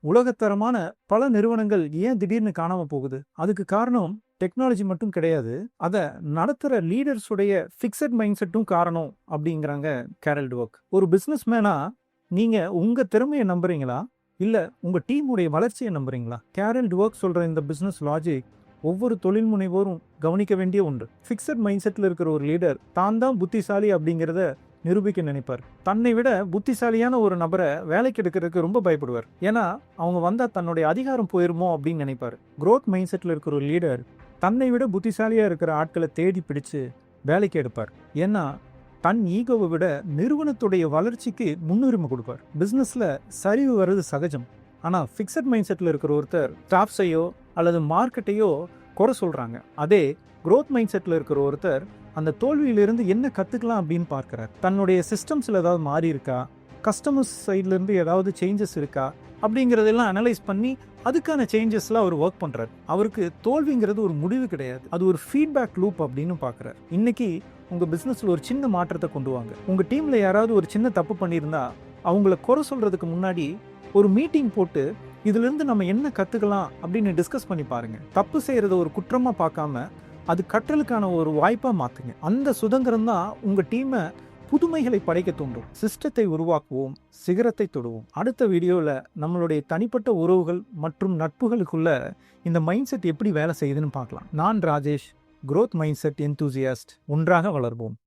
உலகத்தரமான பல நிறுவனங்கள் ஏன் திடீர்னு காணாம போகுது? அதுக்கு காரணம் டெக்னாலஜி மட்டும் கிடையாது. அத நடத்துற லீடர்ஸ் உடைய ஃபிக்ஸட் மைண்ட் செட்டும் காரணம் அப்படிங்கிறாங்க கேரல் டுவெக். ஒரு பிசினஸ் மேனா நீங்க உங்க திறமையை நம்புறீங்களா? இல்ல உங்க டீம் உடைய வளர்ச்சியை நம்புறீங்களா? கேரல் டுவெக் சொல்ற இந்த பிசினஸ் லாஜிக் ஒவ்வொரு தொழில் முனைவோரும் கவனிக்க வேண்டிய ஒன்று. ஃபிக்ஸட் மைண்ட் செட்ல இருக்கிற ஒரு லீடர் தான் தான் புத்திசாலி அப்படிங்கிறத நிரூபிக்க நினைப்பார். தன்னை விட புத்திசாலியான ஒரு நபரை வேலைக்கு எடுக்கிறதுக்கு ரொம்ப பயப்படுவார். ஏன்னா அவங்க வந்தா தன்னுடைய அதிகாரம் போயிருமோ அப்படின்னு நினைப்பார். growth மைண்ட் செட்ல இருக்கிற ஒரு லீடர் தன்னை விட புத்திசாலியா இருக்கிற ஆட்களை தேடி பிடிச்சு வேலைக்கு எடுப்பார். ஏன்னா தன் ஈகோவை விட நிறுவனத்துடைய வளர்ச்சிக்கு முன்னுரிமை கொடுப்பார். பிசினஸ்ல சரிவு வர்றது சகஜம். ஆனா ஃபிக்ஸட் மைண்ட் செட்ல இருக்கிற ஒருத்தர் ஸ்டாஃப்ஸையோ அல்லது மார்க்கெட்டையோ குறை சொல்றாங்க. அதே growth மைண்ட் செட்ல இருக்கிற ஒருத்தர் அந்த தோல்வியிலிருந்து என்ன கற்றுக்கலாம் அப்படின்னு பார்க்குறார். தன்னுடைய சிஸ்டம்ஸில் ஏதாவது மாறி இருக்கா, கஸ்டமர்ஸ் சைட்லேருந்து ஏதாவது சேஞ்சஸ் இருக்கா அப்படிங்கிறதெல்லாம் அனலைஸ் பண்ணி அதுக்கான சேஞ்சஸ்லாம் அவர் ஒர்க் பண்ணுறார். அவருக்கு தோல்விங்கிறது ஒரு முடிவு கிடையாது, அது ஒரு ஃபீட்பேக் லூப் அப்படின்னு பார்க்குறார். இன்னைக்கு உங்கள் பிஸ்னஸில் ஒரு சின்ன மாற்றத்தை கொண்டு வாங்க. உங்கள் டீமில் யாராவது ஒரு சின்ன தப்பு பண்ணியிருந்தா அவங்கள குறை சொல்கிறதுக்கு முன்னாடி ஒரு மீட்டிங் போட்டு இதுலேருந்து நம்ம என்ன கற்றுக்கலாம் அப்படின்னு டிஸ்கஸ் பண்ணி பாருங்கள். தப்பு செய்கிறத ஒரு குற்றமாக பார்க்காம அது கற்றலுக்கான ஒரு வாய்ப்பாக மாற்றுங்க. அந்த சுதந்திரம் தான் உங்கள் டீமை புதுமைகளை படைக்க தூண்டும். சிஸ்டத்தை உருவாக்குவோம், சிகரத்தை தொடுவோம். அடுத்த வீடியோவில் நம்மளுடைய தனிப்பட்ட உறவுகள் மற்றும் நட்புகளுக்குள்ள இந்த மைண்ட் செட் எப்படி வேலை செய்யுதுன்னு பார்க்கலாம். நான் Rajesh, growth mind set enthusiast. ஒன்றாக வளர்வோம்.